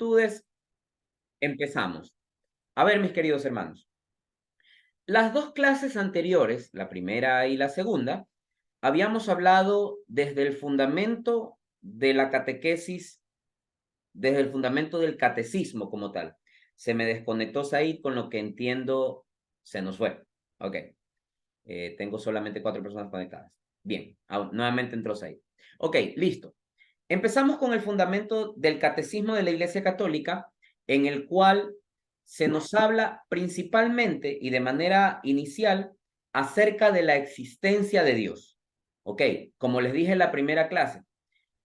inquietudes, empezamos. A ver, mis queridos hermanos, las dos clases anteriores, la primera y la segunda, habíamos hablado desde el fundamento de la catequesis, desde el fundamento del catecismo como tal. Se me desconectó Said, con lo que entiendo se nos fue. Ok, tengo solamente 4 personas conectadas. Bien, nuevamente entró Said. Ok, listo. Empezamos con el fundamento del catecismo de la Iglesia Católica, en el cual se nos habla principalmente y de manera inicial acerca de la existencia de Dios. Ok, como les dije en la primera clase,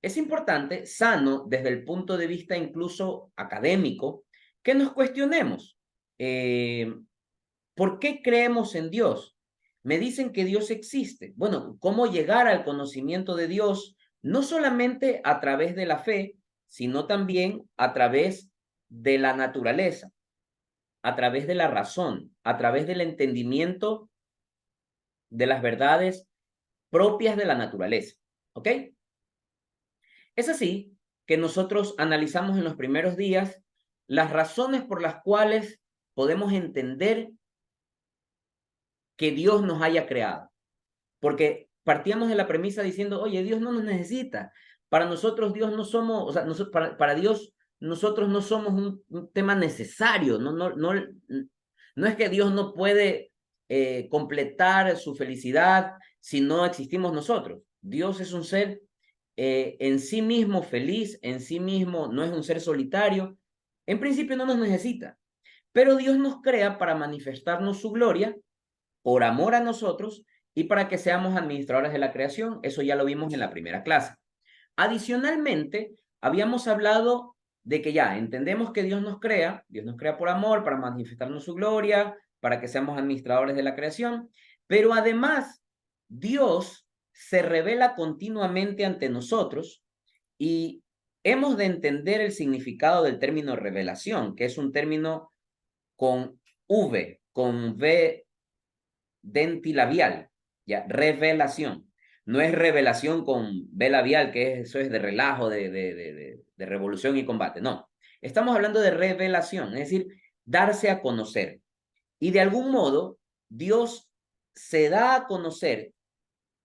es importante, sano desde el punto de vista incluso académico, que nos cuestionemos. ¿Por qué creemos en Dios? Me dicen que Dios existe. Bueno, ¿cómo llegar al conocimiento de Dios? No solamente a través de la fe, sino también a través de la naturaleza, a través de la razón, a través del entendimiento de las verdades propias de la naturaleza. ¿Ok? Es así que nosotros analizamos en los primeros días las razones por las cuales podemos entender que Dios nos haya creado. Porque partíamos de la premisa diciendo, oye, Dios no nos necesita. Para nosotros Dios no somos, o sea, para Dios nosotros no somos un tema necesario. No es que Dios no puede completar su felicidad si no existimos nosotros. Dios es un ser en sí mismo feliz, en sí mismo no es un ser solitario. En principio no nos necesita. Pero Dios nos crea para manifestarnos su gloria por amor a nosotros y para que seamos administradores de la creación. Eso ya lo vimos en la primera clase. Adicionalmente, habíamos hablado de que ya entendemos que Dios nos crea por amor, para manifestarnos su gloria, para que seamos administradores de la creación, pero además Dios se revela continuamente ante nosotros y hemos de entender el significado del término revelación, que es un término con con V dentilabial, ya, revelación. No es revelación con B labial, eso es de relajo, de revolución y combate. No, estamos hablando de revelación, es decir, darse a conocer. Y de algún modo, Dios se da a conocer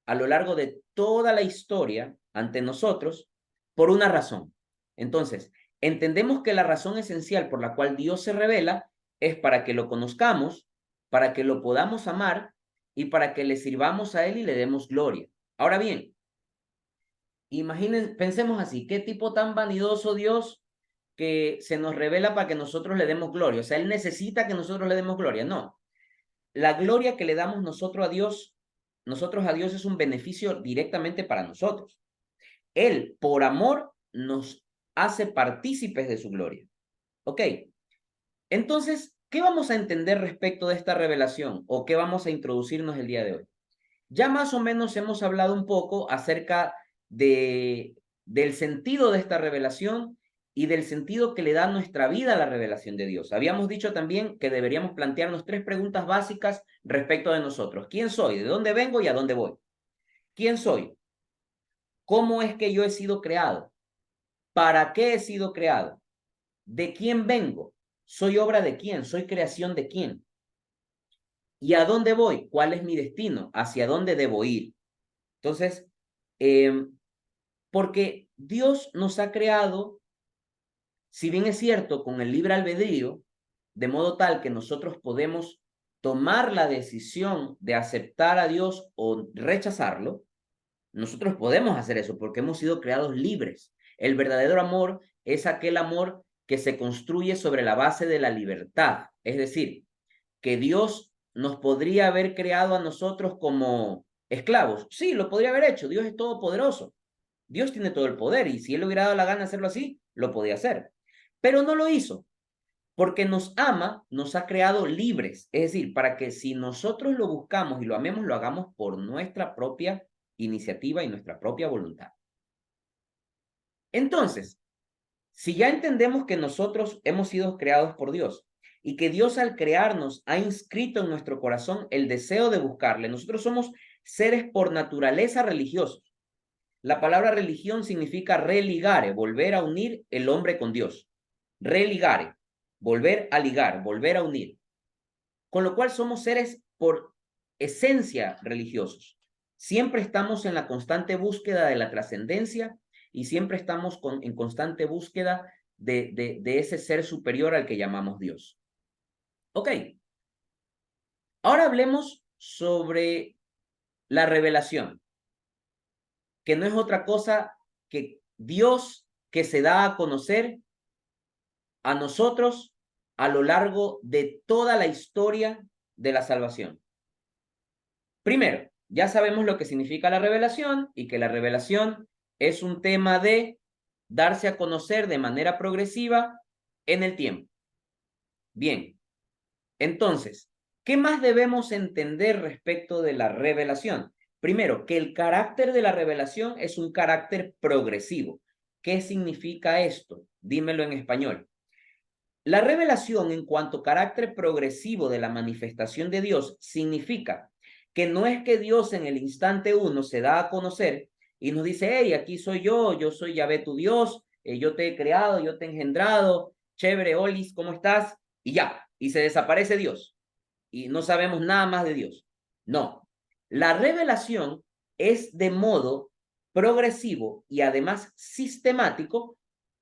a lo largo de toda la historia ante nosotros por una razón. Entonces, entendemos que la razón esencial por la cual Dios se revela es para que lo conozcamos, para que lo podamos amar y para que le sirvamos a Él y le demos gloria. Ahora bien, imaginen, pensemos así, ¿qué tipo tan vanidoso Dios que se nos revela para que nosotros le demos gloria? O sea, Él necesita que nosotros le demos gloria. No, la gloria que le damos nosotros a Dios es un beneficio directamente para nosotros. Él, por amor, nos hace partícipes de su gloria. ¿Ok? Entonces, ¿qué vamos a entender respecto de esta revelación o qué vamos a introducirnos el día de hoy? Ya más o menos hemos hablado un poco acerca del sentido de esta revelación y del sentido que le da nuestra vida a la revelación de Dios. Habíamos dicho también que deberíamos plantearnos 3 preguntas básicas respecto de nosotros. ¿Quién soy? ¿De dónde vengo y a dónde voy? ¿Quién soy? ¿Cómo es que yo he sido creado? ¿Para qué he sido creado? ¿De quién vengo? ¿Soy obra de quién? ¿Soy creación de quién? ¿Y a dónde voy? ¿Cuál es mi destino? ¿Hacia dónde debo ir? Entonces, porque Dios nos ha creado, si bien es cierto, con el libre albedrío, de modo tal que nosotros podemos tomar la decisión de aceptar a Dios o rechazarlo, nosotros podemos hacer eso porque hemos sido creados libres. El verdadero amor es aquel amor que se construye sobre la base de la libertad. Es decir, que Dios nos podría haber creado a nosotros como esclavos. Sí, lo podría haber hecho. Dios es todopoderoso. Dios tiene todo el poder y si él hubiera dado la gana de hacerlo así, lo podía hacer. Pero no lo hizo porque nos ama, nos ha creado libres. Es decir, para que si nosotros lo buscamos y lo amemos, lo hagamos por nuestra propia iniciativa y nuestra propia voluntad. Entonces, si ya entendemos que nosotros hemos sido creados por Dios y que Dios al crearnos ha inscrito en nuestro corazón el deseo de buscarle, nosotros somos seres por naturaleza religiosos. La palabra religión significa religare, volver a unir el hombre con Dios. religare, volver a ligar, volver a unir. Con lo cual somos seres por esencia religiosos. Siempre estamos en la constante búsqueda de la trascendencia y siempre estamos en constante búsqueda de ese ser superior al que llamamos Dios. Ok, ahora hablemos sobre la revelación, que no es otra cosa que Dios que se da a conocer a nosotros a lo largo de toda la historia de la salvación. Primero, ya sabemos lo que significa la revelación y que la revelación es un tema de darse a conocer de manera progresiva en el tiempo. Bien, entonces, ¿qué más debemos entender respecto de la revelación? Primero, que el carácter de la revelación es un carácter progresivo. ¿Qué significa esto? Dímelo en español. La revelación en cuanto a carácter progresivo de la manifestación de Dios significa que no es que Dios en el instante uno se da a conocer y nos dice, hey, aquí soy yo soy Yahvé tu Dios, yo te he creado, yo te he engendrado, chévere, Olis, ¿cómo estás? Y ya, y se desaparece Dios y no sabemos nada más de Dios. No, la revelación es de modo progresivo y además sistemático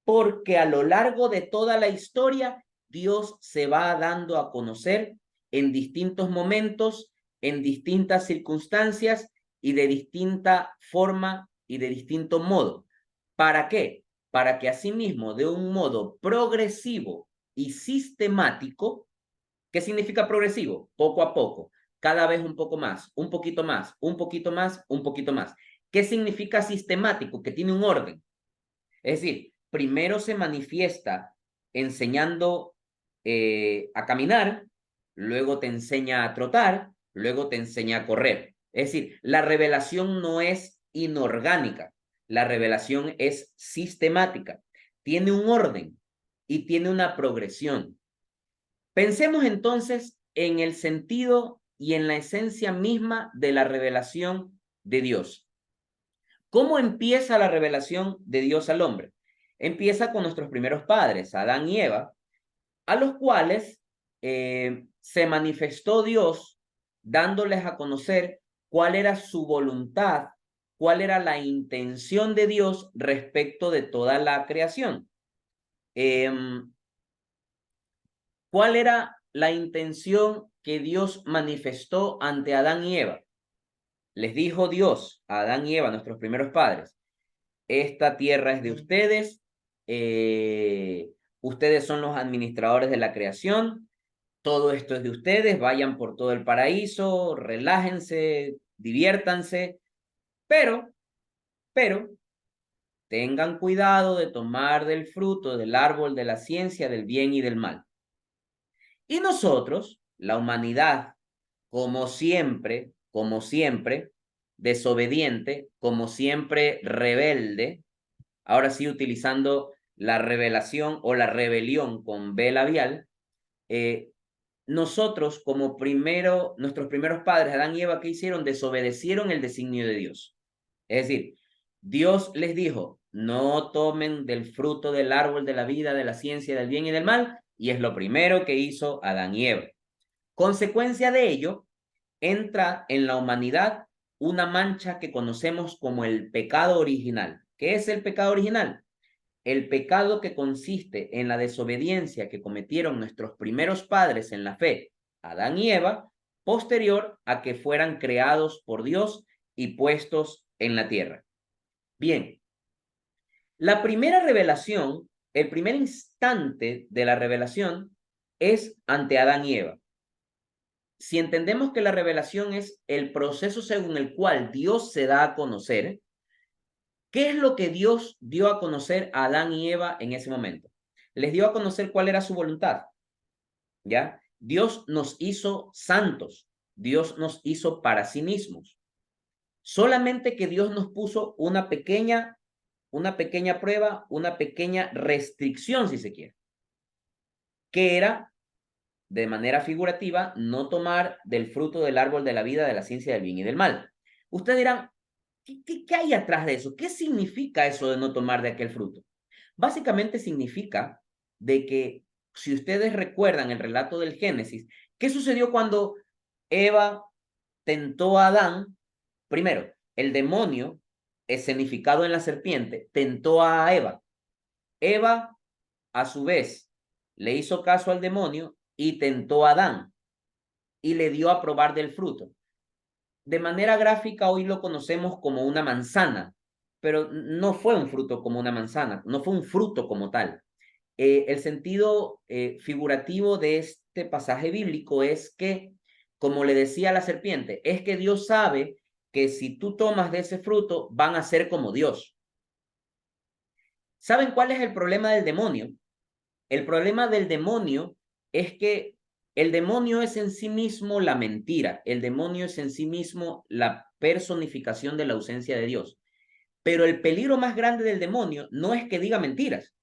porque a lo largo de toda la historia Dios se va dando a conocer en distintos momentos, en distintas circunstancias y de distinta forma y de distinto modo. ¿Para qué? Para que asimismo, de un modo progresivo y sistemático, ¿qué significa progresivo? Poco a poco, cada vez un poco más, un poquito más, un poquito más, un poquito más. ¿Qué significa sistemático? Que tiene un orden. Es decir, primero se manifiesta enseñando a caminar, luego te enseña a trotar, luego te enseña a correr. Es decir, la revelación no es inorgánica, la revelación es sistemática, tiene un orden y tiene una progresión. Pensemos entonces en el sentido y en la esencia misma de la revelación de Dios. ¿Cómo empieza la revelación de Dios al hombre? Empieza con nuestros primeros padres, Adán y Eva, a los cuales se manifestó Dios dándoles a conocer cuál era su voluntad, cuál era la intención de Dios respecto de toda la creación. ¿Cuál era la intención que Dios manifestó ante Adán y Eva? Les dijo Dios a Adán y Eva, nuestros primeros padres, esta tierra es de ustedes, ustedes son los administradores de la creación, todo esto es de ustedes, vayan por todo el paraíso, relájense, diviértanse, pero, pero, tengan cuidado de tomar del fruto del árbol de la ciencia del bien y del mal. Y nosotros, la humanidad, como siempre, desobediente, como siempre, rebelde, ahora sí utilizando la revelación o la rebelión con B labial, nosotros nuestros primeros padres, Adán y Eva, ¿qué hicieron? Desobedecieron el designio de Dios. Es decir, Dios les dijo, no tomen del fruto del árbol de la vida, de la ciencia, del bien y del mal, y es lo primero que hizo Adán y Eva. Consecuencia de ello, entra en la humanidad una mancha que conocemos como el pecado original. ¿Qué es el pecado original? El pecado que consiste en la desobediencia que cometieron nuestros primeros padres en la fe, Adán y Eva, posterior a que fueran creados por Dios y puestos en la tierra. Bien, la primera revelación, el primer instante de la revelación es ante Adán y Eva. Si entendemos que la revelación es el proceso según el cual Dios se da a conocer, ¿qué es lo que Dios dio a conocer a Adán y Eva en ese momento? Les dio a conocer cuál era su voluntad, ¿ya? Dios nos hizo santos, Dios nos hizo para sí mismos. Solamente que Dios nos puso una pequeña prueba, una pequeña restricción, si se quiere, que era, de manera figurativa, no tomar del fruto del árbol de la vida, de la ciencia del bien y del mal. Ustedes dirán, ¿qué hay atrás de eso? ¿Qué significa eso de no tomar de aquel fruto? Básicamente significa de que, si ustedes recuerdan el relato del Génesis, ¿qué sucedió cuando Eva tentó a Adán? Primero, el demonio, escenificado en la serpiente, tentó a Eva. Eva, a su vez, le hizo caso al demonio y tentó a Adán y le dio a probar del fruto. De manera gráfica, hoy lo conocemos como una manzana, pero no fue un fruto como una manzana, no fue un fruto como tal. El sentido figurativo de este pasaje bíblico es que, como le decía la serpiente, es que Dios sabe que si tú tomas de ese fruto, van a ser como Dios. ¿Saben cuál es el problema del demonio? El problema del demonio es que el demonio es en sí mismo la mentira, el demonio es en sí mismo la personificación de la ausencia de Dios. Pero el peligro más grande del demonio no es que diga mentiras.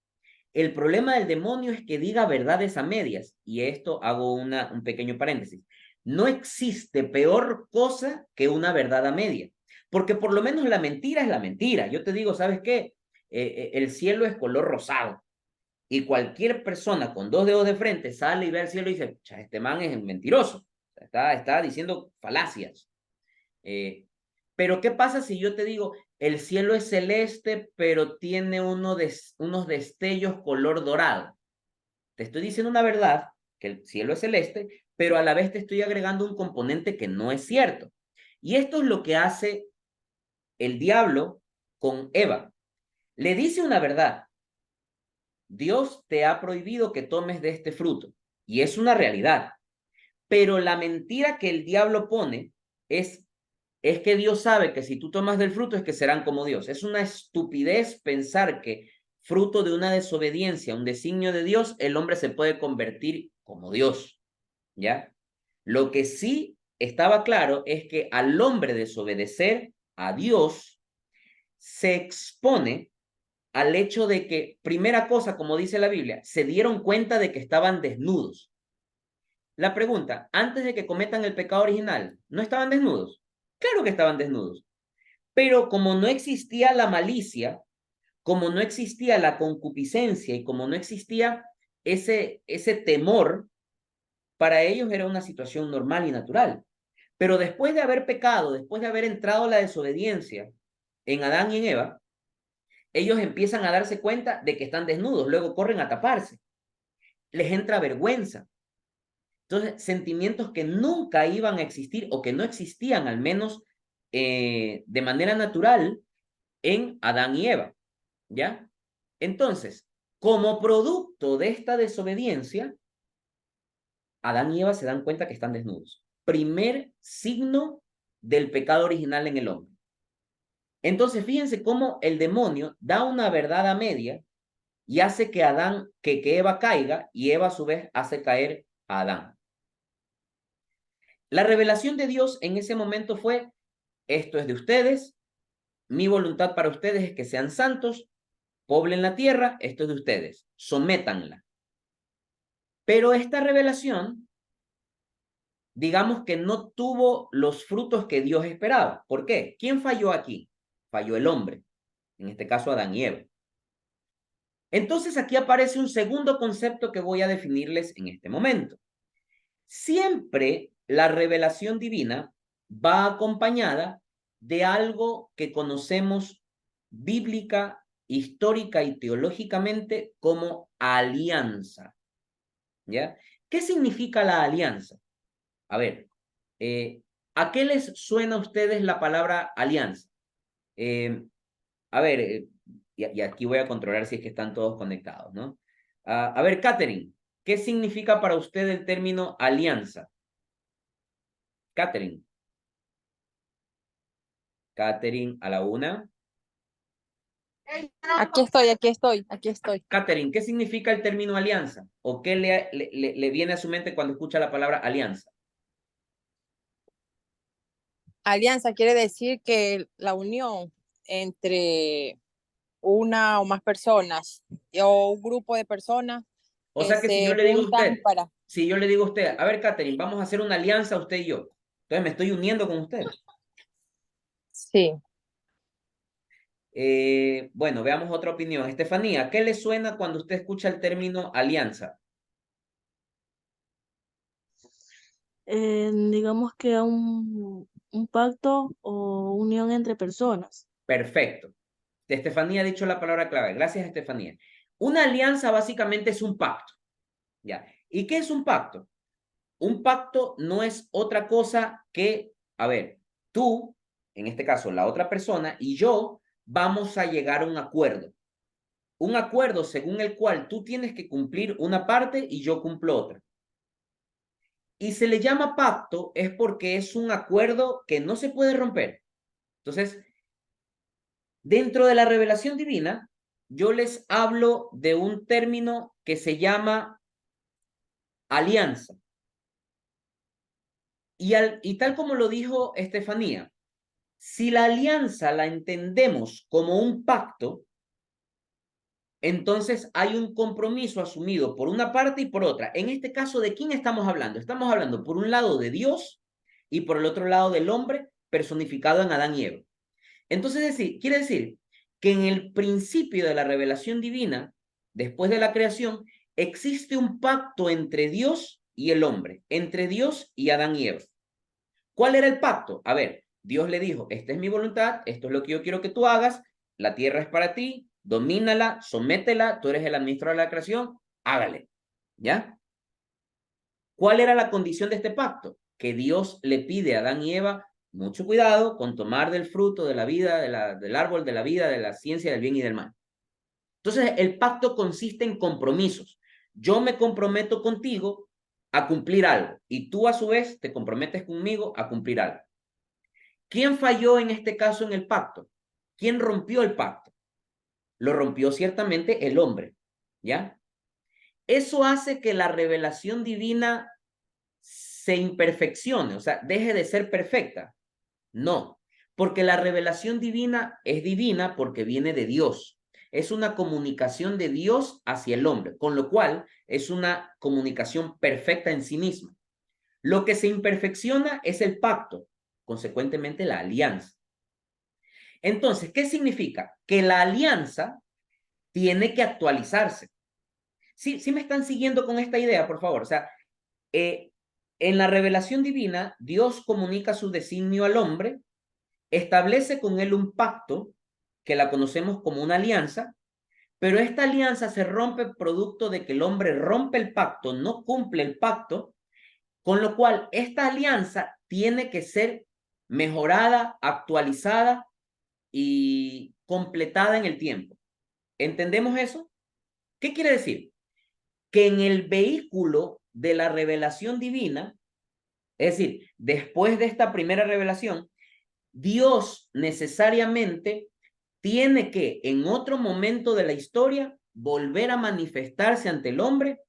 El problema del demonio es que diga verdades a medias. Y esto hago un pequeño paréntesis. No existe peor cosa que una verdad a media. Porque por lo menos la mentira es la mentira. Yo te digo, ¿sabes qué? El cielo es color rosado. Y cualquier persona con dos dedos de frente sale y ve al cielo y dice, este man es mentiroso. Está diciendo falacias. Pero ¿qué pasa si yo te digo, el cielo es celeste, pero tiene unos destellos color dorado? Te estoy diciendo una verdad, que el cielo es celeste, pero a la vez te estoy agregando un componente que no es cierto. Y esto es lo que hace el diablo con Eva. Le dice una verdad. Dios te ha prohibido que tomes de este fruto. Y es una realidad. Pero la mentira que el diablo pone es que Dios sabe que si tú tomas del fruto es que serán como Dios. Es una estupidez pensar que fruto de una desobediencia, un designio de Dios, el hombre se puede convertir como Dios, ¿ya? Lo que sí estaba claro es que al hombre desobedecer a Dios se expone al hecho de que, primera cosa, como dice la Biblia, se dieron cuenta de que estaban desnudos. La pregunta, antes de que cometan el pecado original, ¿no estaban desnudos? Claro que estaban desnudos. Pero como no existía la malicia, como no existía la concupiscencia y como no existía ese temor, para ellos era una situación normal y natural. Pero después de haber pecado, después de haber entrado la desobediencia en Adán y en Eva, ellos empiezan a darse cuenta de que están desnudos, luego corren a taparse, les entra vergüenza. Entonces, sentimientos que nunca iban a existir o que no existían al menos de manera natural en Adán y Eva, ¿ya? Entonces, como producto de esta desobediencia, Adán y Eva se dan cuenta que están desnudos. Primer signo del pecado original en el hombre. Entonces, fíjense cómo el demonio da una verdad a media y hace que que Eva caiga y Eva a su vez hace caer a Adán. La revelación de Dios en ese momento fue, esto es de ustedes, mi voluntad para ustedes es que sean santos, poblen la tierra, esto es de ustedes, sométanla. Pero esta revelación, digamos que no tuvo los frutos que Dios esperaba. ¿Por qué? ¿Quién falló aquí? Falló el hombre, en este caso Adán y Eva. Entonces aquí aparece un segundo concepto que voy a definirles en este momento. Siempre la revelación divina va acompañada de algo que conocemos bíblica, histórica y teológicamente como alianza. ¿Ya? ¿Qué significa la alianza? A ver, ¿a qué les suena a ustedes la palabra alianza? A ver, y aquí voy a controlar si es que están todos conectados, ¿no? A ver, Catherine, ¿qué significa para usted el término alianza? Catherine. Catherine, a la una. Aquí estoy. Catherine, ¿qué significa el término alianza? ¿O qué le viene a su mente cuando escucha la palabra alianza? Alianza quiere decir que la unión entre una o más personas o un grupo de personas O que sea que si yo se le digo a juntan usted, para... si yo le digo a usted, a ver, Catherine, vamos a hacer una alianza usted y yo. Entonces me estoy uniendo con usted. Sí, Bueno, veamos otra opinión. Estefanía, ¿qué le suena cuando usted escucha el término alianza? Digamos que a un pacto o unión entre personas. Perfecto. Estefanía ha dicho la palabra clave. Gracias, Estefanía. Una alianza básicamente es un pacto. ¿Ya? ¿Y qué es un pacto? Un pacto no es otra cosa que, a ver, tú, en este caso la otra persona, y yo vamos a llegar a un acuerdo. Un acuerdo según el cual tú tienes que cumplir una parte y yo cumplo otra. Y se le llama pacto es porque es un acuerdo que no se puede romper. Entonces, dentro de la revelación divina, yo les hablo de un término que se llama alianza. Y tal como lo dijo Estefanía, si la alianza la entendemos como un pacto, entonces hay un compromiso asumido por una parte y por otra. En este caso, ¿de quién estamos hablando? Estamos hablando por un lado de Dios y por el otro lado del hombre personificado en Adán y Eva. Entonces, quiere decir que en el principio de la revelación divina, después de la creación, existe un pacto entre Dios y el hombre, entre Dios y Adán y Eva. ¿Cuál era el pacto? A ver, Dios le dijo, esta es mi voluntad, esto es lo que yo quiero que tú hagas, la tierra es para ti, domínala, sométela, tú eres el administrador de la creación, hágale. ¿Ya? ¿Cuál era la condición de este pacto? Que Dios le pide a Adán y Eva mucho cuidado con tomar del fruto de la vida, del árbol de la vida, de la ciencia del bien y del mal. Entonces, el pacto consiste en compromisos. Yo me comprometo contigo a cumplir algo y tú a su vez te comprometes conmigo a cumplir algo. ¿Quién falló en este caso en el pacto? ¿Quién rompió el pacto? Lo rompió ciertamente el hombre, ¿ya? Eso hace que la revelación divina se imperfeccione, o sea, deje de ser perfecta. No, porque la revelación divina es divina porque viene de Dios. Es una comunicación de Dios hacia el hombre, con lo cual es una comunicación perfecta en sí misma. Lo que se imperfecciona es el pacto, consecuentemente la alianza. Entonces, ¿qué significa? Que la alianza tiene que actualizarse. Sí me están siguiendo con esta idea, por favor. O sea, eh, en la revelación divina, Dios comunica su designio al hombre, establece con él un pacto que la conocemos como una alianza, pero esta alianza se rompe producto de que el hombre rompe el pacto, no cumple el pacto, con lo cual esta alianza tiene que ser mejorada, actualizada y completada en el tiempo. ¿Entendemos eso? ¿Qué quiere decir? Que en el vehículo de la revelación divina, es decir, después de esta primera revelación, Dios necesariamente tiene que en otro momento de la historia volver a manifestarse ante el hombre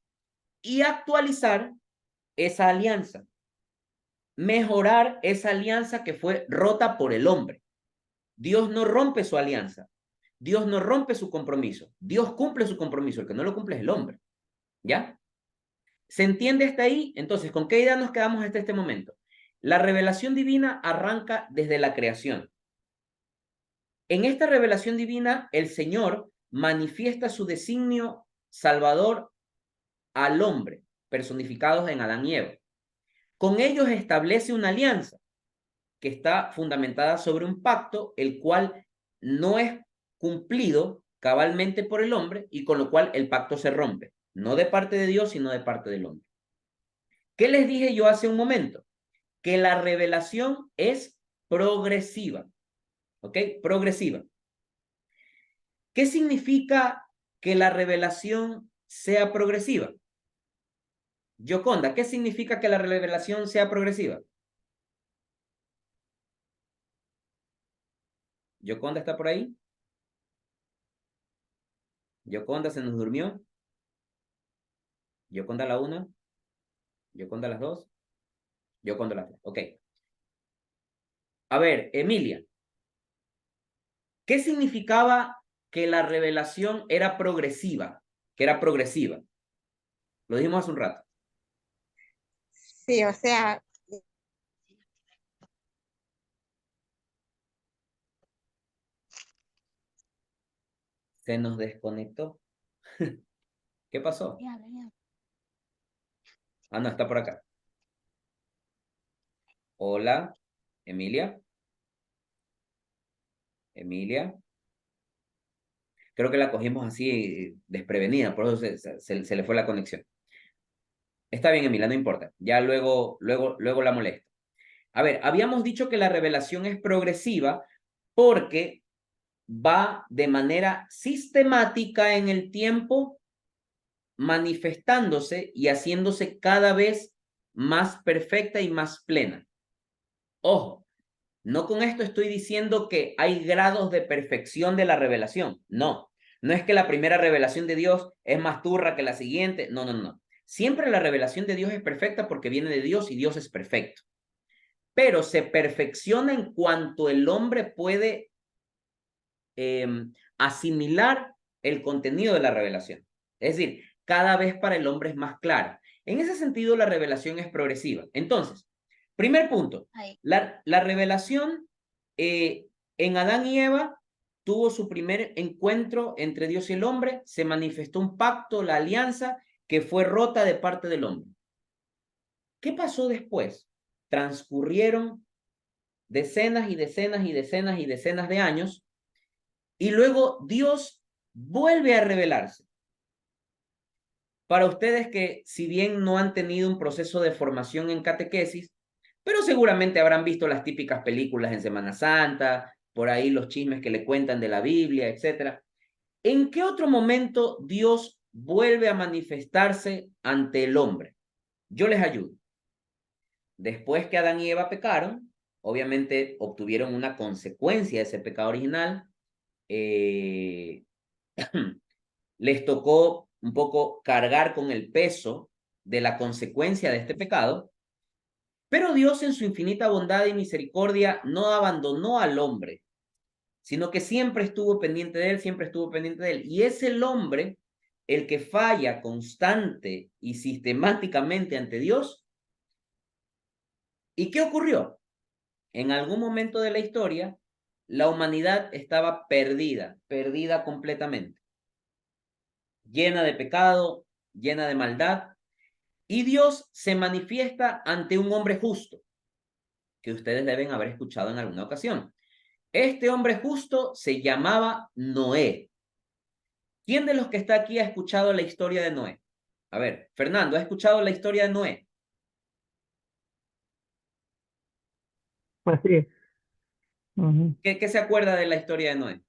y actualizar esa alianza, mejorar esa alianza que fue rota por el hombre. Dios no rompe su alianza, Dios no rompe su compromiso, Dios cumple su compromiso, el que no lo cumple es el hombre, ¿ya? ¿Se entiende hasta ahí? Entonces, ¿con qué idea nos quedamos hasta este momento? La revelación divina arranca desde la creación. En esta revelación divina, el Señor manifiesta su designio salvador al hombre, personificados en Adán y Eva. Con ellos establece una alianza que está fundamentada sobre un pacto, el cual no es cumplido cabalmente por el hombre y con lo cual el pacto se rompe, no de parte de Dios, sino de parte del hombre. ¿Qué les dije yo hace un momento? Que la revelación es progresiva, ¿ok? Progresiva. ¿Qué significa que la revelación sea progresiva? Yoconda, ¿qué significa que la revelación sea progresiva? ¿Yoconda está por ahí? ¿Yoconda se nos durmió? ¿Yoconda a la una? ¿Yoconda a las dos? ¿Yoconda a las tres? Ok. A ver, Emilia, ¿qué significaba que la revelación era progresiva? Que era progresiva. Lo dijimos hace un rato. Sí, o sea, Se nos desconectó. ¿Qué pasó? Ah, no, está por acá. Hola, Emilia. Emilia. Creo que la cogimos así desprevenida, por eso se le fue la conexión. Está bien, Emilia, no importa. Ya luego la molesto. A ver, habíamos dicho que la revelación es progresiva porque va de manera sistemática en el tiempo, manifestándose y haciéndose cada vez más perfecta y más plena. Ojo, no con esto estoy diciendo que hay grados de perfección de la revelación. No, no es que la primera revelación de Dios es más turra que la siguiente. No, no, no. Siempre la revelación de Dios es perfecta porque viene de Dios y Dios es perfecto. Pero se perfecciona en cuanto el hombre puede asimilar el contenido de la revelación. Es decir, cada vez para el hombre es más clara. En ese sentido, la revelación es progresiva. Entonces, primer punto, la revelación en Adán y Eva tuvo su primer encuentro entre Dios y el hombre, se manifestó un pacto, la alianza, que fue rota de parte del hombre. ¿Qué pasó después? Transcurrieron decenas y decenas y decenas y decenas de años y luego Dios vuelve a revelarse. Para ustedes que si bien no han tenido un proceso de formación en catequesis, pero seguramente habrán visto las típicas películas en Semana Santa, por ahí los chismes que le cuentan de la Biblia, etc. ¿En qué otro momento Dios vuelve a manifestarse ante el hombre? Yo les ayudo. Después que Adán y Eva pecaron, obviamente obtuvieron una consecuencia de ese pecado original. Les tocó un poco cargar con el peso de la consecuencia de este pecado, pero Dios en su infinita bondad y misericordia no abandonó al hombre, sino que siempre estuvo pendiente de él, siempre estuvo pendiente de él. Y es el hombre el que falla constante y sistemáticamente ante Dios. ¿Y qué ocurrió? En algún momento de la historia, la humanidad estaba perdida, perdida completamente, llena de pecado, llena de maldad, y Dios se manifiesta ante un hombre justo, que ustedes deben haber escuchado en alguna ocasión. Este hombre justo se llamaba Noé. ¿Quién de los que está aquí ha escuchado la historia de Noé? A ver, Fernando, ¿has escuchado la historia de Noé? Pues sí, ujú. ¿Qué se acuerda de la historia de Noé?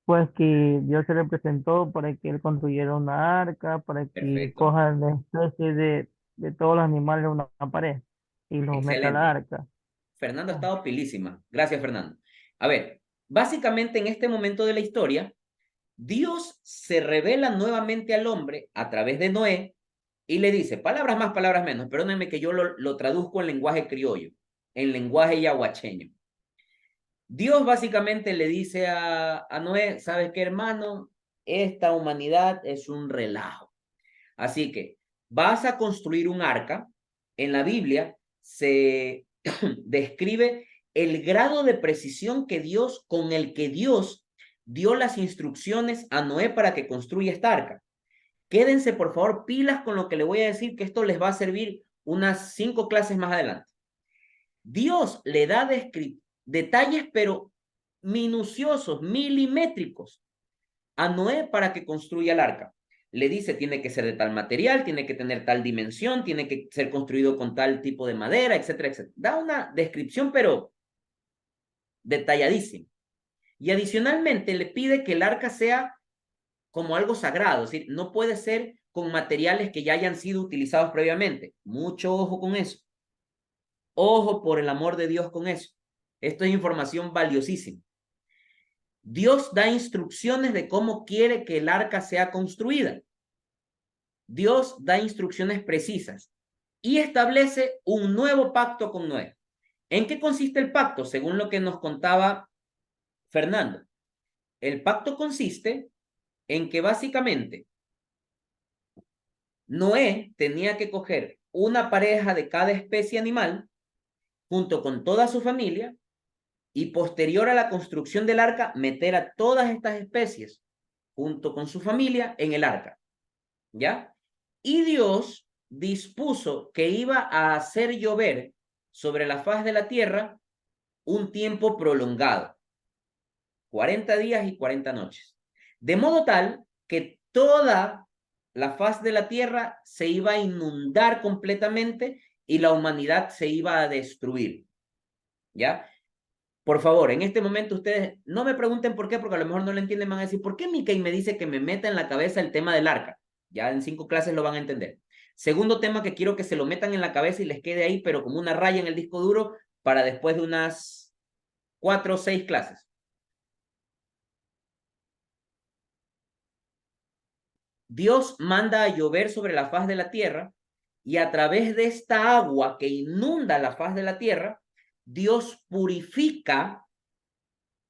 Pues que Dios se le presentó para que él construyera una arca, para que Perfecto, coja la especie de todos los animales de una pared y los meta a la excelente. arca. Fernando ha Ah, estado pilísima. Gracias, Fernando. A ver, básicamente en este momento de la historia, Dios se revela nuevamente al hombre a través de Noé y le dice, palabras más, palabras menos, perdónenme que yo lo traduzco en lenguaje criollo, en lenguaje yaguacheño. Dios básicamente le dice a Noé, ¿sabes qué, hermano? Esta humanidad es un relajo. Así que vas a construir un arca. En la Biblia se describe el grado de precisión con el que Dios dio las instrucciones a Noé para que construya esta arca. Quédense, por favor, pilas con lo que le voy a decir, que esto les va a servir unas 5 clases más adelante. Dios le da detalles, pero minuciosos, milimétricos, a Noé para que construya el arca. Le dice, tiene que ser de tal material, tiene que tener tal dimensión, tiene que ser construido con tal tipo de madera, etcétera, etcétera. Da una descripción, pero detalladísima. Y adicionalmente le pide que el arca sea como algo sagrado, es decir, no puede ser con materiales que ya hayan sido utilizados previamente. Mucho ojo con eso. Ojo por el amor de Dios con eso. Esto es información valiosísima. Dios da instrucciones de cómo quiere que el arca sea construida. Dios da instrucciones precisas y establece un nuevo pacto con Noé. ¿En qué consiste el pacto? Según lo que nos contaba Fernando. El pacto consiste en que básicamente Noé tenía que coger una pareja de cada especie animal junto con toda su familia y posterior a la construcción del arca meter a todas estas especies junto con su familia en el arca, ¿ya? Y Dios dispuso que iba a hacer llover sobre la faz de la tierra un tiempo prolongado, 40 días y 40 noches, de modo tal que toda la faz de la tierra se iba a inundar completamente y la humanidad se iba a destruir, ¿ya? Por favor, en este momento ustedes no me pregunten por qué, porque a lo mejor no lo entienden, van a decir, ¿por qué Mickey me dice que me meta en la cabeza el tema del arca? Ya en 5 clases lo van a entender. Segundo tema que quiero que se lo metan en la cabeza y les quede ahí, pero como una raya en el disco duro, para después de unas 4 o 6 clases. Dios manda a llover sobre la faz de la tierra y a través de esta agua que inunda la faz de la tierra, Dios purifica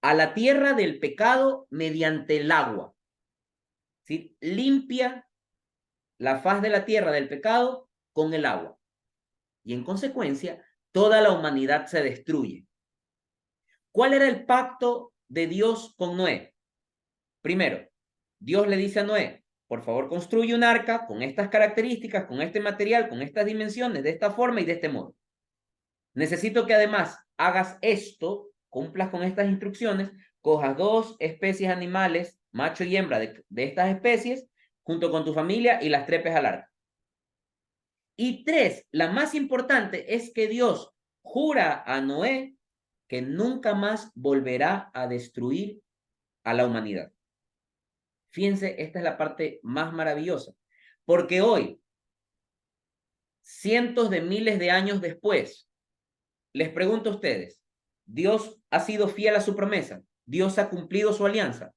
a la tierra del pecado mediante el agua. ¿Sí? Limpia la faz de la tierra del pecado con el agua. Y en consecuencia, toda la humanidad se destruye. ¿Cuál era el pacto de Dios con Noé? Primero, Dios le dice a Noé, por favor construye un arca con estas características, con este material, con estas dimensiones, de esta forma y de este modo. Necesito que además hagas esto, cumplas con estas instrucciones, cojas 2 especies animales, macho y hembra de estas especies, junto con tu familia y las trepes al arca. Y 3, la más importante es que Dios jura a Noé que nunca más volverá a destruir a la humanidad. Fíjense, esta es la parte más maravillosa, porque hoy, cientos de miles de años después, les pregunto a ustedes, ¿Dios ha sido fiel a su promesa? ¿Dios ha cumplido su alianza?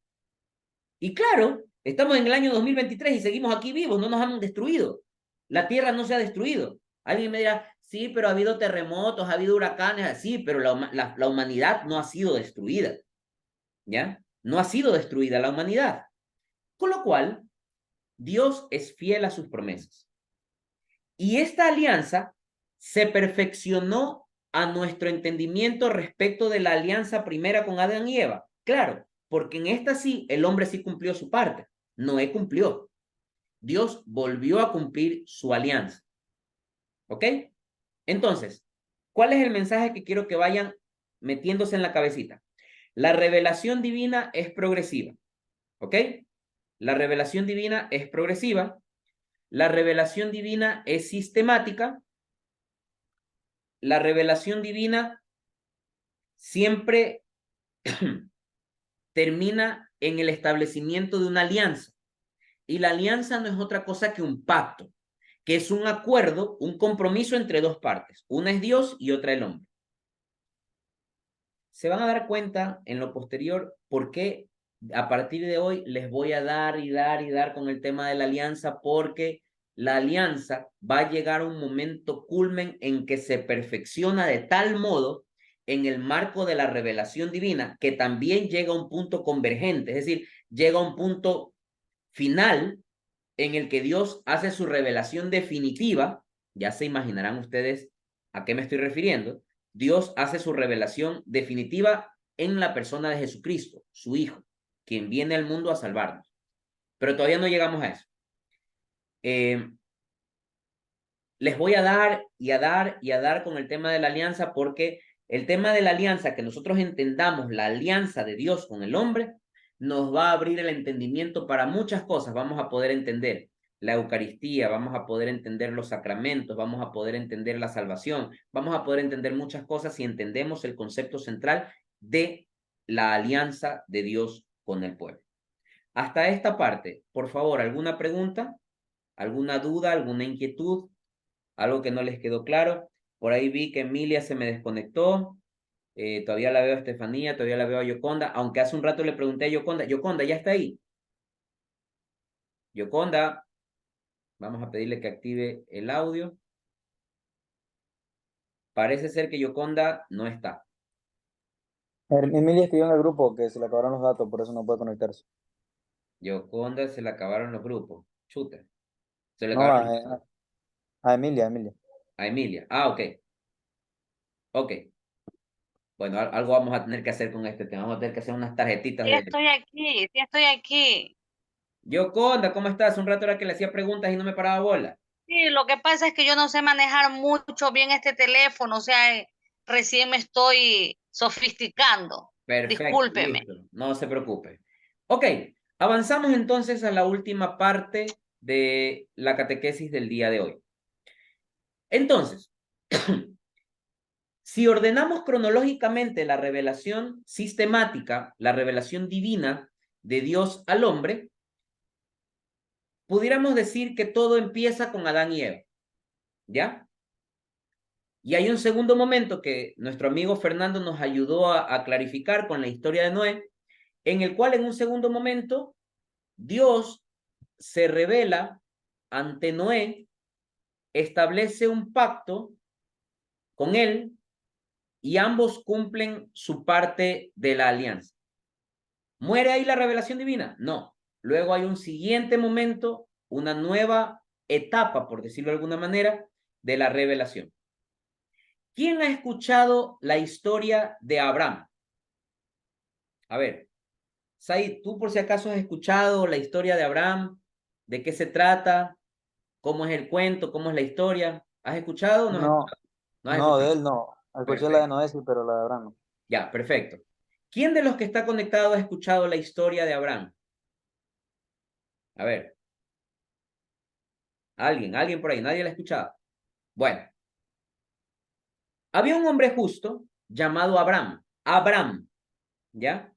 Y claro, estamos en el año 2023 y seguimos aquí vivos, no nos han destruido. La tierra no se ha destruido. Alguien me dirá, sí, pero ha habido terremotos, ha habido huracanes, sí, pero la humanidad no ha sido destruida. ¿Ya? No ha sido destruida la humanidad. Con lo cual, Dios es fiel a sus promesas. Y esta alianza se perfeccionó a nuestro entendimiento respecto de la alianza primera con Adán y Eva. Claro, porque en esta sí, el hombre sí cumplió su parte. Noé cumplió. Dios volvió a cumplir su alianza. ¿Ok? Entonces, ¿cuál es el mensaje que quiero que vayan metiéndose en la cabecita? La revelación divina es progresiva. ¿Ok? La revelación divina es progresiva. La revelación divina es sistemática. La revelación divina siempre termina en el establecimiento de una alianza. Y la alianza no es otra cosa que un pacto, que es un acuerdo, un compromiso entre dos partes. Una es Dios y otra el hombre. Se van a dar cuenta en lo posterior por qué a partir de hoy les voy a dar y dar y dar con el tema de la alianza, porque la alianza va a llegar a un momento culmen en que se perfecciona de tal modo en el marco de la revelación divina que también llega a un punto convergente, es decir, llega a un punto final en el que Dios hace su revelación definitiva. Ya se imaginarán ustedes a qué me estoy refiriendo. Dios hace su revelación definitiva en la persona de Jesucristo, su Hijo, quien viene al mundo a salvarnos. Pero todavía no llegamos a eso. Les voy a dar y a dar y a dar con el tema de la alianza, porque el tema de la alianza, que nosotros entendamos la alianza de Dios con el hombre, nos va a abrir el entendimiento para muchas cosas. Vamos a poder entender la Eucaristía, vamos a poder entender los sacramentos, vamos a poder entender la salvación, vamos a poder entender muchas cosas si entendemos el concepto central de la alianza de Dios con el pueblo. Hasta esta parte, por favor, ¿alguna pregunta? ¿Alguna duda? ¿Alguna inquietud? ¿Algo que no les quedó claro? Por ahí vi que Emilia se me desconectó. Todavía la veo a Estefanía, todavía la veo a Yoconda, aunque hace un rato le pregunté a Yoconda, Yoconda, ¿ya está ahí? Yoconda, vamos a pedirle que active el audio. Parece ser que Yoconda no está. Emilia escribió en el grupo que se le acabaron los datos, por eso no puede conectarse. Yoconda se le acabaron los grupos. Chuta. Se le No, acabaron a Emilia, Emilia. a Emilia. Ah, ok. Ok. Bueno, algo vamos a tener que hacer con este tema. Vamos a tener que hacer unas tarjetitas Sí de... estoy aquí, sí estoy aquí. Yoconda, ¿cómo estás? Un rato era que le hacía preguntas y no me paraba bola. Sí, lo que pasa es que yo no sé manejar mucho bien este teléfono, o sea, recién me estoy sofisticando. Perfecto, Discúlpeme. listo. No se preocupe. Ok, avanzamos entonces a la última parte de la catequesis del día de hoy. Entonces, si ordenamos cronológicamente la revelación sistemática, la revelación divina de Dios al hombre, pudiéramos decir que todo empieza con Adán y Eva, ¿ya? Y hay un segundo momento que nuestro amigo Fernando nos ayudó a clarificar con la historia de Noé, en el cual en un segundo momento Dios se revela ante Noé, establece un pacto con él y ambos cumplen su parte de la alianza. ¿Muere ahí la revelación divina? No. Luego hay un siguiente momento, una nueva etapa, por decirlo de alguna manera, de la revelación. ¿Quién ha escuchado la historia de Abraham? A ver, Said, tú por si acaso has escuchado la historia de Abraham, ¿de qué se trata? ¿Cómo es el cuento? ¿Cómo es la historia? ¿Has escuchado o no has No, escuchado? No has no, de escuchado. él no. Escuché la de Perfecto. Noé, sí, pero la de Abraham no. Ya, perfecto. ¿Quién de los que está conectado ha escuchado la historia de Abraham? A ver, alguien por ahí, nadie la ha escuchado. Bueno, había un hombre justo llamado Abraham, ¿ya?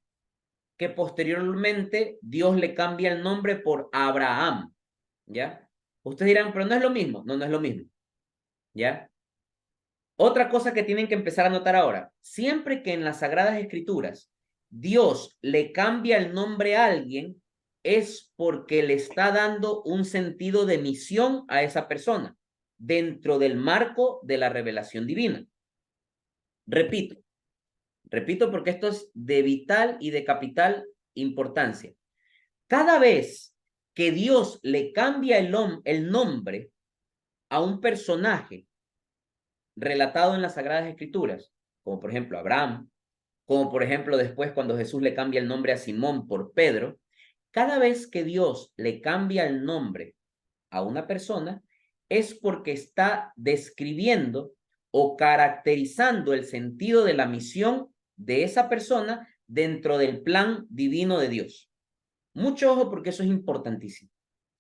Que posteriormente Dios le cambia el nombre por Abraham, ¿ya? Ustedes dirán, pero no es lo mismo. No, no es lo mismo, ¿ya? Otra cosa que tienen que empezar a notar ahora, siempre que en las Sagradas Escrituras Dios le cambia el nombre a alguien, es porque le está dando un sentido de misión a esa persona dentro del marco de la revelación divina. Repito, repito porque esto es de vital y de capital importancia. Cada vez que Dios le cambia el nombre a un personaje relatado en las Sagradas Escrituras, como por ejemplo Abraham, como por ejemplo después cuando Jesús le cambia el nombre a Simón por Pedro, cada vez que Dios le cambia el nombre a una persona, es porque está describiendo o caracterizando el sentido de la misión de esa persona dentro del plan divino de Dios. Mucho ojo porque eso es importantísimo.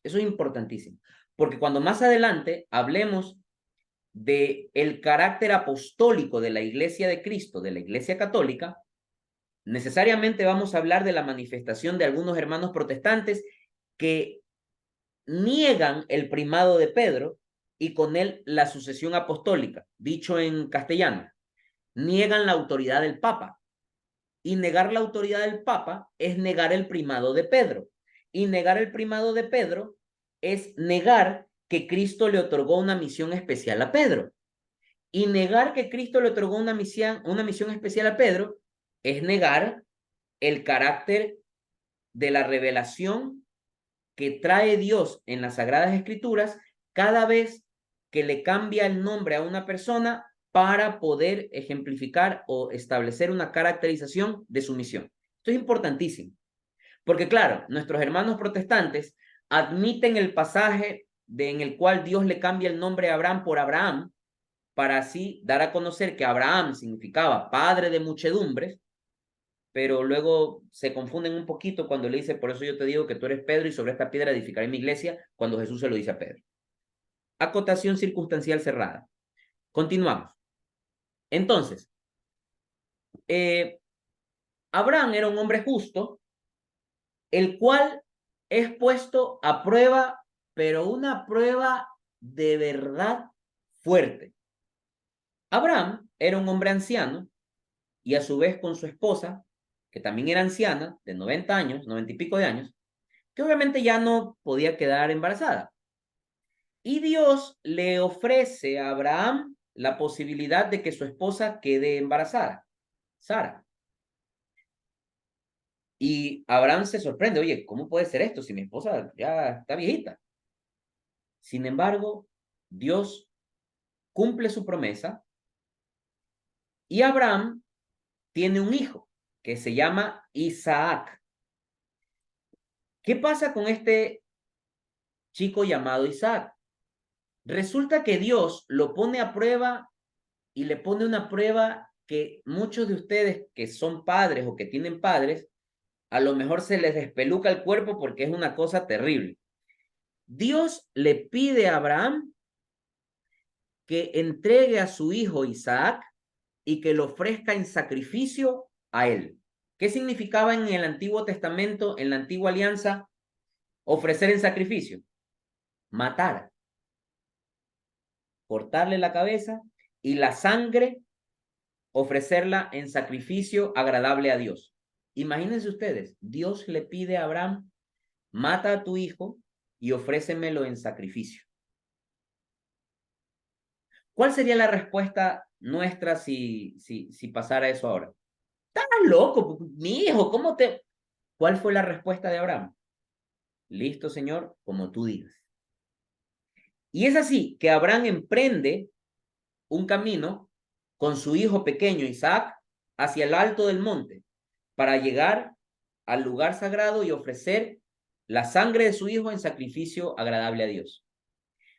Eso es importantísimo. Porque cuando más adelante hablemos de el carácter apostólico de la Iglesia de Cristo, de la Iglesia Católica, necesariamente vamos a hablar de la manifestación de algunos hermanos protestantes que niegan el primado de Pedro y con él la sucesión apostólica, dicho en castellano, niegan la autoridad del Papa. Y negar la autoridad del Papa es negar el primado de Pedro. Y negar el primado de Pedro es negar que Cristo le otorgó una misión especial a Pedro. Y negar que Cristo le otorgó una misión especial a Pedro es negar el carácter de la revelación que trae Dios en las Sagradas Escrituras cada vez que le cambia el nombre a una persona para poder ejemplificar o establecer una caracterización de su misión. Esto es importantísimo, porque claro, nuestros hermanos protestantes admiten el pasaje en el cual Dios le cambia el nombre a Abraham por Abraham, para así dar a conocer que Abraham significaba padre de muchedumbres, pero luego se confunden un poquito cuando le dice, por eso yo te digo que tú eres Pedro y sobre esta piedra edificaré mi iglesia, cuando Jesús se lo dice a Pedro. Acotación circunstancial cerrada. Continuamos. Entonces, Abraham era un hombre justo, el cual es puesto a prueba, pero una prueba de verdad fuerte. Abraham era un hombre anciano y a su vez con su esposa, que también era anciana, de 90 años, 90 y pico de años, que obviamente ya no podía quedar embarazada. Y Dios le ofrece a Abraham la posibilidad de que su esposa quede embarazada, Sara. Y Abraham se sorprende, oye, ¿cómo puede ser esto si mi esposa ya está viejita? Sin embargo, Dios cumple su promesa y Abraham tiene un hijo que se llama Isaac, ¿Qué pasa con este chico llamado Isaac? Resulta que Dios lo pone a prueba y le pone una prueba que muchos de ustedes que son padres o que tienen padres, a lo mejor se les despeluca el cuerpo porque es una cosa terrible. Dios le pide a Abraham que entregue a su hijo Isaac y que lo ofrezca en sacrificio a él. ¿Qué significaba en el Antiguo Testamento, en la Antigua Alianza, ofrecer en sacrificio? Matar, cortarle la cabeza y la sangre, ofrecerla en sacrificio agradable a Dios. Imagínense ustedes, Dios le pide a Abraham, mata a tu hijo y ofrécemelo en sacrificio. ¿Cuál sería la respuesta nuestra si pasara eso ahora? Estás loco, mi hijo, ¿cómo te...? ¿Cuál fue la respuesta de Abraham? Listo, Señor, como tú digas. Y es así que Abraham emprende un camino con su hijo pequeño Isaac hacia el alto del monte para llegar al lugar sagrado y ofrecer la sangre de su hijo en sacrificio agradable a Dios.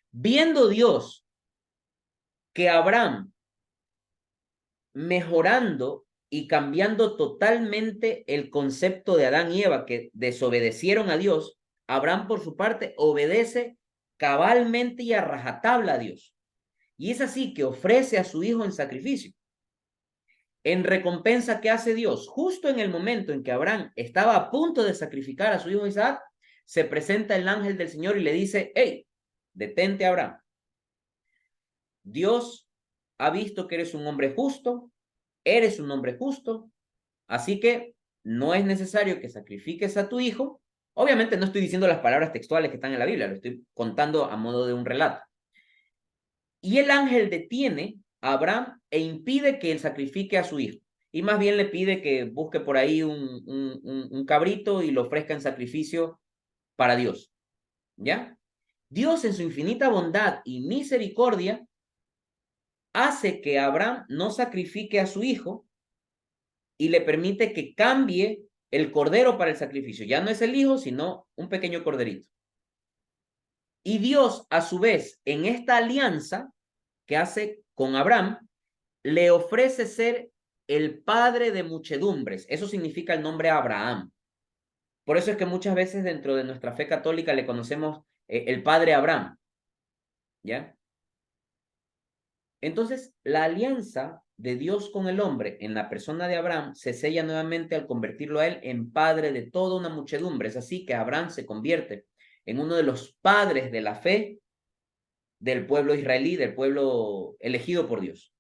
Viendo Dios que Abraham, mejorando y cambiando totalmente el concepto de Adán y Eva, que desobedecieron a Dios, Abraham por su parte obedece cabalmente y a rajatabla a Dios. Y es así que ofrece a su hijo en sacrificio. En recompensa, ¿qué hace Dios? Justo en el momento en que Abraham estaba a punto de sacrificar a su hijo Isaac, se presenta el ángel del Señor y le dice, hey, detente, Abraham. Dios ha visto que eres un hombre justo, así que no es necesario que sacrifiques a tu hijo. Obviamente no estoy diciendo las palabras textuales que están en la Biblia, lo estoy contando a modo de un relato. Y el ángel detiene a Abraham e impide que él sacrifique a su hijo. Y más bien le pide que busque por ahí un cabrito y lo ofrezca en sacrificio para Dios. ¿Ya? Dios en su infinita bondad y misericordia hace que Abraham no sacrifique a su hijo y le permite que cambie el cordero para el sacrificio. Ya no es el hijo, sino un pequeño corderito. Y Dios, a su vez, en esta alianza que hace con Abraham, le ofrece ser el padre de muchedumbres. Eso significa el nombre Abraham. Por eso es que muchas veces dentro de nuestra fe católica le conocemos el padre Abraham. ¿Ya? Entonces, la alianza de Dios con el hombre en la persona de Abraham se sella nuevamente al convertirlo a él en padre de toda una muchedumbre. Es así que Abraham se convierte en uno de los padres de la fe del pueblo israelí, del pueblo elegido por Dios.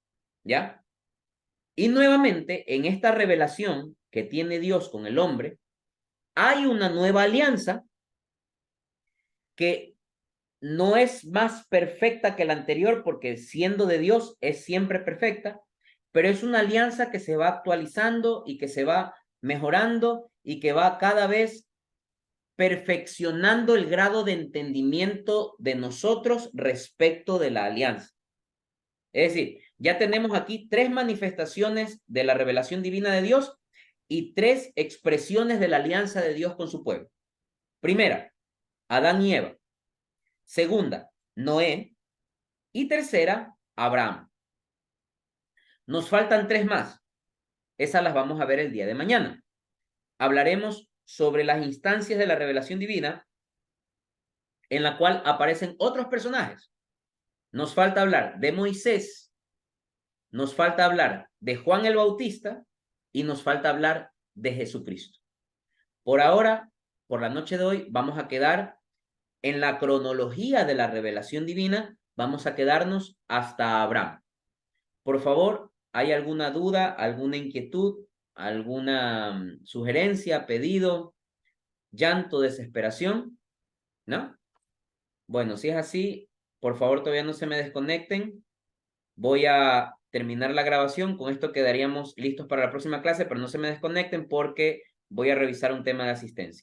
¿Ya? Y nuevamente, en esta revelación que tiene Dios con el hombre, hay una nueva alianza que no es más perfecta que la anterior, porque siendo de Dios es siempre perfecta, pero es una alianza que se va actualizando y que se va mejorando y que va cada vez perfeccionando el grado de entendimiento de nosotros respecto de la alianza. Es decir, ya tenemos aquí 3 manifestaciones de la revelación divina de Dios y 3 expresiones de la alianza de Dios con su pueblo. Primera, Adán y Eva. Segunda, Noé. Y tercera, Abraham. Nos faltan 3 más. Esas las vamos a ver el día de mañana. Hablaremos sobre las instancias de la revelación divina en la cual aparecen otros personajes. Nos falta hablar de Moisés, nos falta hablar de Juan el Bautista y nos falta hablar de Jesucristo. Por ahora, por la noche de hoy, vamos a quedar en la cronología de la revelación divina, vamos a quedarnos hasta Abraham. Por favor, ¿hay alguna duda, alguna inquietud, alguna sugerencia, pedido, llanto, desesperación? ¿No? Bueno, si es así, por favor todavía no se me desconecten. Voy a terminar la grabación. Con esto quedaríamos listos para la próxima clase, pero no se me desconecten porque voy a revisar un tema de asistencia.